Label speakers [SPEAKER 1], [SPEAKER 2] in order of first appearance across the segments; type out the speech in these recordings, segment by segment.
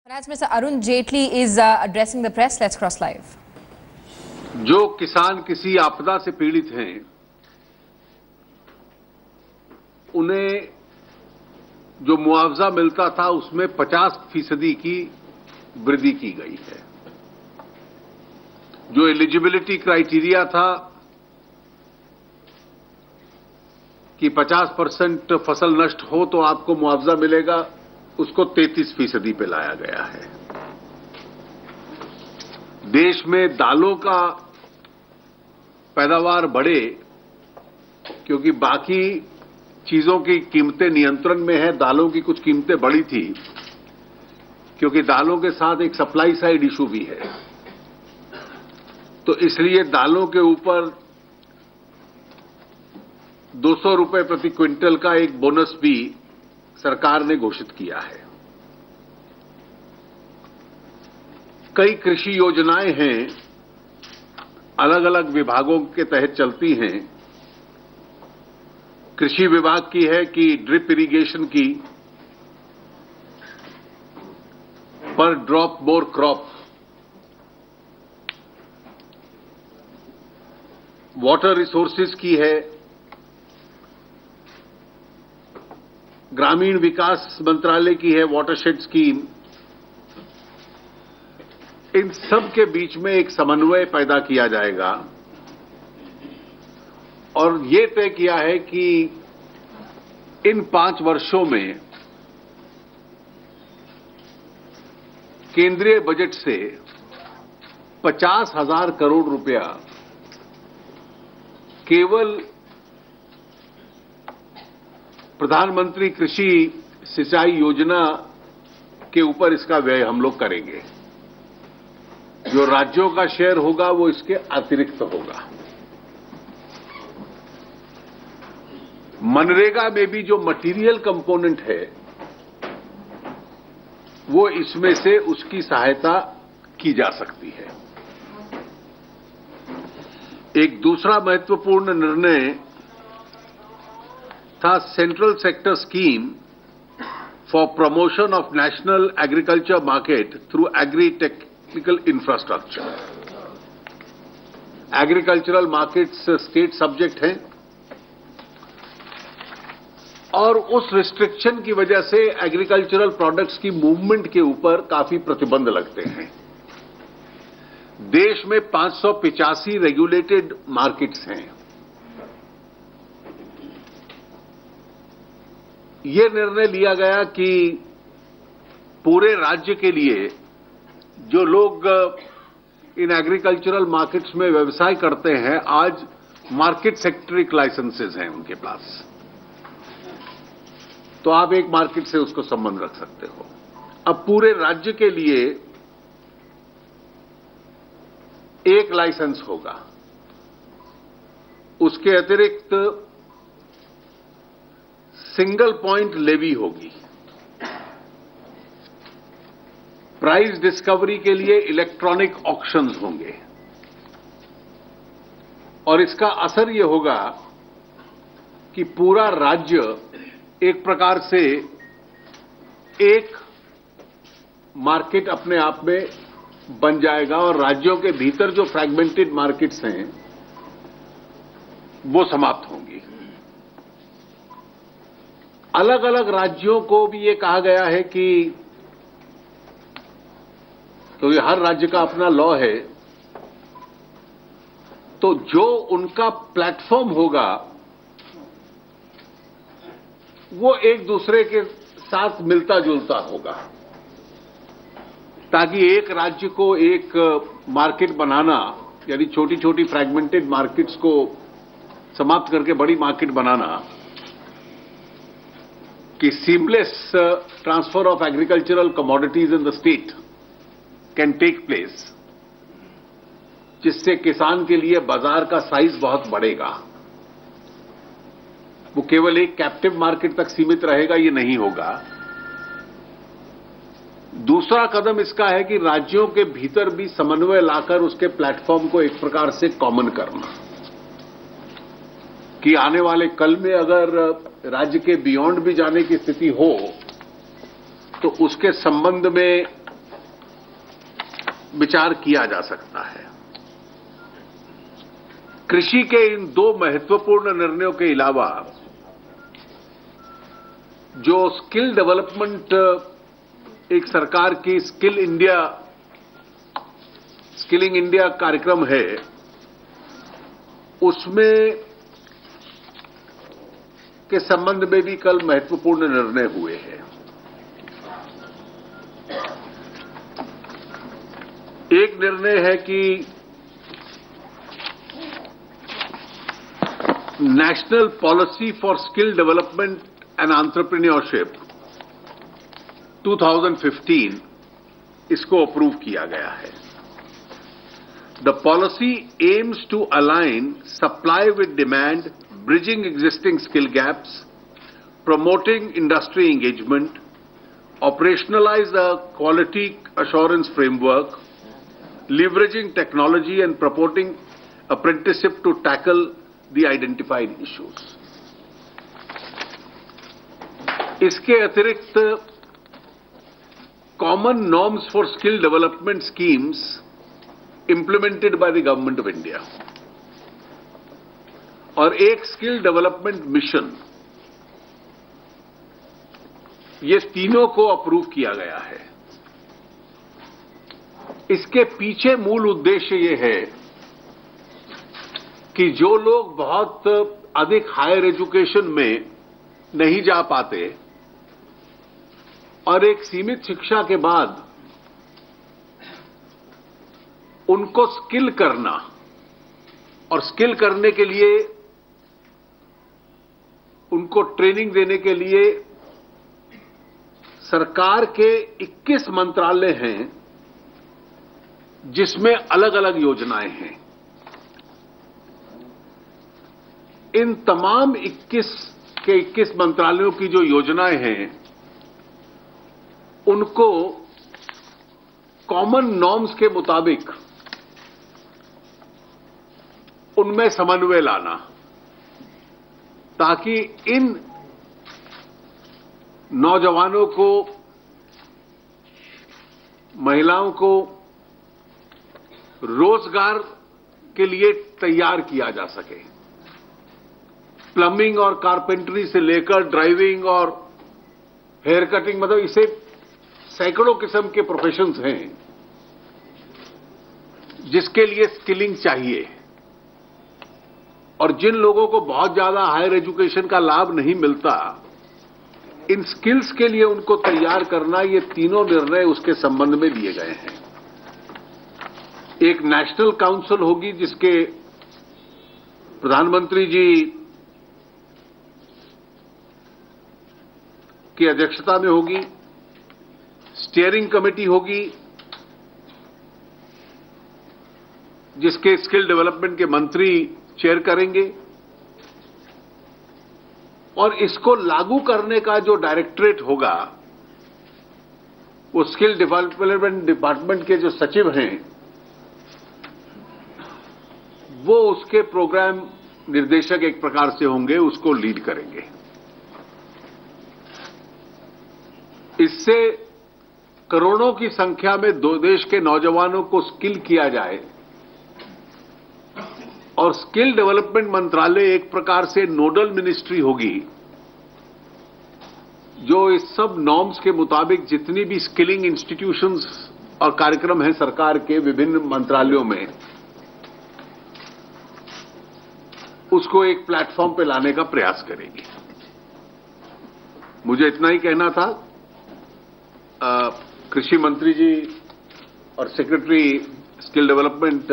[SPEAKER 1] As Mr. Arun Jaitley is addressing the press, let's cross live.
[SPEAKER 2] जो किसान किसी आपदा से पीड़ित हैं, उन्हें जो मुआवजा मिलता था उसमें 50% की वृद्धि की गई है। जो एलिजिबिलिटी क्राइटेरिया था कि 50% फसल नष्ट हो तो आपको मुआवजा मिलेगा, उसको 33% पे लाया गया है। देश में दालों का पैदावार बढ़े, क्योंकि बाकी चीजों की कीमतें नियंत्रण में है, दालों की कुछ कीमतें बढ़ी थी, क्योंकि दालों के साथ एक सप्लाई साइड इशू भी है। तो इसलिए दालों के ऊपर 200 रुपए प्रति क्विंटल का एक बोनस भी सरकार ने घोषित किया है। कई कृषि योजनाएं हैं, अलग अलग विभागों के तहत चलती हैं। कृषि विभाग की है कि ड्रिप इरिगेशन की पर drop more crop, water resources की है, ग्रामीण विकास मंत्रालय की है वाटरशेड स्कीम। इन सब के बीच में एक समन्वय पैदा किया जाएगा और ये तय किया है कि इन 5 वर्षों में केंद्रीय बजट से 50,000 करोड़ रुपया केवल प्रधानमंत्री कृषि सिंचाई योजना के ऊपर इसका व्यय हम लोग करेंगे। जो राज्यों का शेयर होगा वो इसके अतिरिक्त होगा। मनरेगा में भी जो मटेरियल कंपोनेंट है वो इसमें से उसकी सहायता की जा सकती है। एक दूसरा महत्वपूर्ण निर्णय था central sector scheme for promotion of national agriculture market through agri technical infrastructure. Agricultural markets state subject हैं और उस रिस्ट्रिक्शन की वजह से एग्रीकल्चरल प्रोडक्ट्स की मूवमेंट के ऊपर काफी प्रतिबंध लगते हैं। देश में 585 रेगुलेटेड मार्केट्स हैं। ये निर्णय लिया गया कि पूरे राज्य के लिए जो लोग इन एग्रीकल्चरल मार्केट्स में व्यवसाय करते हैं, आज मार्केट सेक्टरिक लाइसेंसेज हैं उनके पास, तो आप एक मार्केट से उसको संबंध रख सकते हो। अब पूरे राज्य के लिए एक लाइसेंस होगा। उसके अतिरिक्त सिंगल पॉइंट लेवी होगी। प्राइस डिस्कवरी के लिए इलेक्ट्रॉनिक ऑक्शंस होंगे और इसका असर यह होगा कि पूरा राज्य एक प्रकार से एक मार्केट अपने आप में बन जाएगा और राज्यों के भीतर जो फ्रैगमेंटेड मार्केट्स हैं वो समाप्त होंगी। अलग अलग राज्यों को भी ये कहा गया है कि क्योंकि हर राज्य का अपना लॉ है, तो जो उनका प्लेटफॉर्म होगा वो एक दूसरे के साथ मिलता जुलता होगा, ताकि एक राज्य को एक मार्केट बनाना, यानी छोटी छोटी फ्रैगमेंटेड मार्केट्स को समाप्त करके बड़ी मार्केट बनाना, कि seamless transfer of agricultural commodities in the state can take place, जिससे किसान के लिए बाजार का साइज बहुत बढ़ेगा। वो केवल एक कैप्टिव मार्केट तक सीमित रहेगा, ये नहीं होगा। दूसरा कदम इसका है कि राज्यों के भीतर भी समन्वय लाकर उसके प्लेटफॉर्म को एक प्रकार से कॉमन करना, कि आने वाले कल में अगर राज्य के बियॉन्ड भी जाने की स्थिति हो तो उसके संबंध में विचार किया जा सकता है। कृषि के इन दो महत्वपूर्ण निर्णयों के अलावा जो स्किल डेवलपमेंट एक सरकार की स्किलिंग इंडिया कार्यक्रम है, उसमें के संबंध में भी कल महत्वपूर्ण निर्णय हुए हैं। एक निर्णय है कि national policy for skill development and entrepreneurship 2015 इसको अप्रूव किया गया है। The policy aims to align supply with demand, bridging existing skill gaps, promoting industry engagement, operationalize the quality assurance framework, leveraging technology and promoting apprenticeship to tackle the identified issues. इसके अतिरिक्त common norms for skill development schemes implemented by the Government of India और एक skill development mission, ये तीनों को approve किया गया है। इसके पीछे मूल उद्देश्य ये है कि जो लोग बहुत अधिक हायर एजुकेशन में नहीं जा पाते और एक सीमित शिक्षा के बाद उनको स्किल करना और स्किल करने के लिए उनको ट्रेनिंग देने के लिए सरकार के 21 मंत्रालय हैं जिसमें अलग अलग योजनाएं हैं। इन तमाम 21 मंत्रालयों की जो योजनाएं हैं उनको कॉमन नॉर्म्स के मुताबिक उनमें समन्वय लाना ताकि इन नौजवानों को, महिलाओं को रोजगार के लिए तैयार किया जा सके। प्लम्बिंग और कारपेंटरी से लेकर ड्राइविंग और हेयर कटिंग, मतलब इसे सैकड़ों किस्म के प्रोफेशंस हैं जिसके लिए स्किलिंग चाहिए। और जिन लोगों को बहुत ज्यादा हायर एजुकेशन का लाभ नहीं मिलता, इन स्किल्स के लिए उनको तैयार करना, ये तीनों निर्णय उसके संबंध में लिए गए हैं। एक नेशनल काउंसिल होगी जिसके प्रधानमंत्री जी की अध्यक्षता में होगी। स्टीयरिंग कमेटी होगी जिसके स्किल डेवलपमेंट के मंत्री चेयर करेंगे और इसको लागू करने का जो डायरेक्टरेट होगा वो स्किल डेवलपमेंट डिपार्टमेंट के जो सचिव हैं वो उसके प्रोग्राम निर्देशक एक प्रकार से होंगे, उसको लीड करेंगे। इससे करोड़ों की संख्या में देश के नौजवानों को स्किल किया जाए और स्किल डेवलपमेंट मंत्रालय एक प्रकार से नोडल मिनिस्ट्री होगी जो इस सब नॉर्म्स के मुताबिक जितनी भी स्किलिंग इंस्टीट्यूशंस और कार्यक्रम हैं सरकार के विभिन्न मंत्रालयों में, उसको एक प्लेटफॉर्म पे लाने का प्रयास करेगी। मुझे इतना ही कहना था। कृषि मंत्री जी और सेक्रेटरी स्किल डेवलपमेंट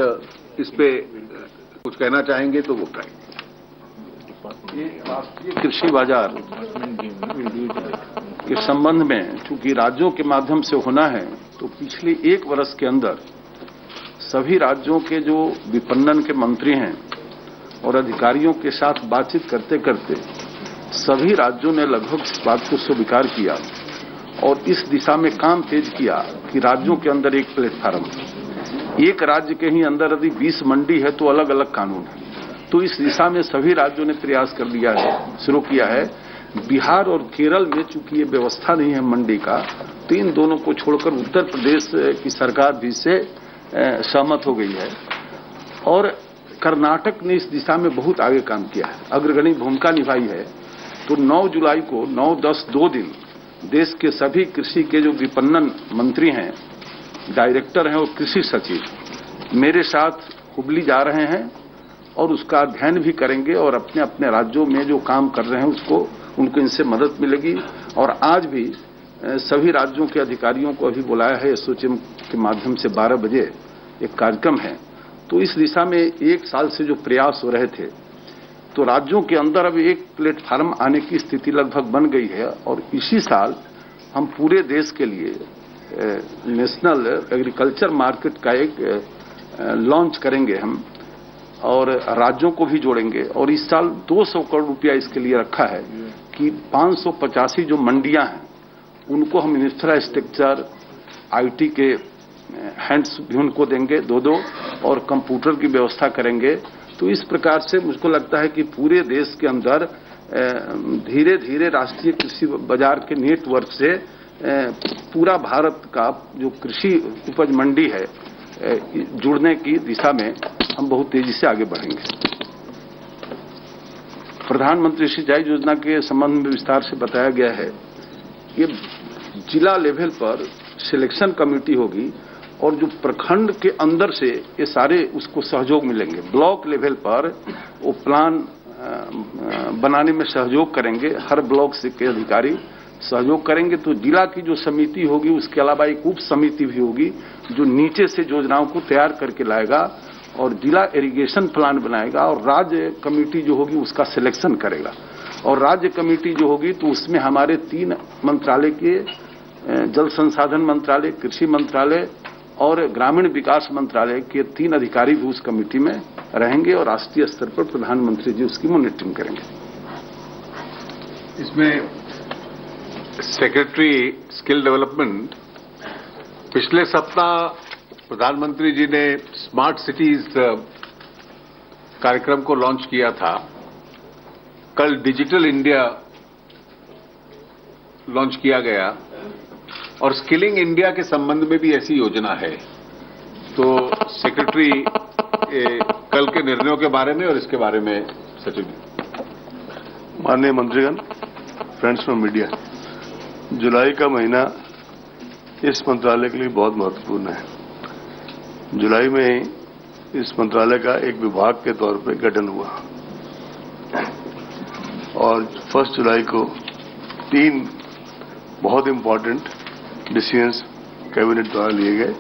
[SPEAKER 2] इस पे कुछ कहना चाहेंगे तो वो कहेंगे।
[SPEAKER 3] कृषि बाजार के संबंध में चूंकि राज्यों के माध्यम से होना है, तो पिछले 1 वर्ष के अंदर सभी राज्यों के जो विपणन के मंत्री हैं और अधिकारियों के साथ बातचीत करते करते सभी राज्यों ने लगभग इस बात को स्वीकार किया और इस दिशा में काम तेज किया कि राज्यों के अंदर एक प्लेटफार्म, एक राज्य के ही अंदर यदि 20 मंडी है तो अलग अलग कानून है। तो इस दिशा में सभी राज्यों ने प्रयास कर लिया है, शुरू किया है। बिहार और केरल में चूंकि ये व्यवस्था नहीं है मंडी का, तो इन दोनों को छोड़कर उत्तर प्रदेश की सरकार भी से सहमत हो गई है। और कर्नाटक ने इस दिशा में बहुत आगे काम किया है, अग्रगणी भूमिका निभाई है। तो 9 जुलाई को 9-10 दिन देश के सभी कृषि के जो विपणन मंत्री हैं, डायरेक्टर हैं और कृषि सचिव मेरे साथ हुबली जा रहे हैं और उसका अध्ययन भी करेंगे और अपने अपने राज्यों में जो काम कर रहे हैं उनको इनसे मदद मिलेगी। और आज भी सभी राज्यों के अधिकारियों को अभी बुलाया है एसोचैम के माध्यम से 12 बजे एक कार्यक्रम है। तो इस दिशा में 1 साल से जो प्रयास हो रहे थे, तो राज्यों के अंदर अब एक प्लेटफार्म आने की स्थिति लगभग बन गई है। और इसी साल हम पूरे देश के लिए नेशनल एग्रीकल्चर मार्केट का एक लॉन्च करेंगे हम, और राज्यों को भी जोड़ेंगे। और इस साल 200 करोड़ रुपया इसके लिए रखा है कि 585 जो मंडियां हैं उनको हम इंफ्रास्ट्रक्चर, आईटी के हैंड्स भी उनको देंगे 2-2 और कंप्यूटर की व्यवस्था करेंगे। तो इस प्रकार से मुझको लगता है कि पूरे देश के अंदर धीरे धीरे राष्ट्रीय कृषि बाजार के नेटवर्क से पूरा भारत का जो कृषि उपज मंडी है जुड़ने की दिशा में हम बहुत तेजी से आगे बढ़ेंगे। प्रधानमंत्री सिंचाई योजना के संबंध में विस्तार से बताया गया है। ये जिला लेवल पर सिलेक्शन कमेटी होगी और जो प्रखंड के अंदर से ये सारे उसको सहयोग मिलेंगे। ब्लॉक लेवल पर वो प्लान बनाने में सहयोग करेंगे, हर ब्लॉक से के अधिकारी सहयोग करेंगे। तो जिला की जो समिति होगी, उसके अलावा एक उप समिति भी होगी जो नीचे से योजनाओं को तैयार करके लाएगा और जिला इरिगेशन प्लान बनाएगा। और राज्य कमेटी जो होगी उसका सिलेक्शन करेगा। और राज्य कमेटी जो होगी तो उसमें हमारे 3 मंत्रालय के, जल संसाधन मंत्रालय, कृषि मंत्रालय और ग्रामीण विकास मंत्रालय के 3 अधिकारी भी उस कमेटी में रहेंगे और राष्ट्रीय स्तर पर प्रधानमंत्री जी उसकी मॉनिटरिंग करेंगे।
[SPEAKER 2] इसमें सेक्रेटरी स्किल डेवलपमेंट, पिछले सप्ताह प्रधानमंत्री जी ने स्मार्ट सिटीज कार्यक्रम को लॉन्च किया था। कल डिजिटल इंडिया लॉन्च किया गया और स्किलिंग इंडिया के संबंध में भी ऐसी योजना है। तो सेक्रेटरी कल के निर्णयों के बारे में और इसके बारे में सचिव जी।
[SPEAKER 4] माननीय मंत्रीगण, फ्रेंड्स फ्रॉम मीडिया, जुलाई का महीना इस मंत्रालय के लिए बहुत महत्वपूर्ण है। जुलाई में इस मंत्रालय का एक विभाग के तौर पर गठन हुआ और 1 जुलाई को 3 बहुत इंपॉर्टेंट डिसीजंस कैबिनेट द्वारा लिए गए।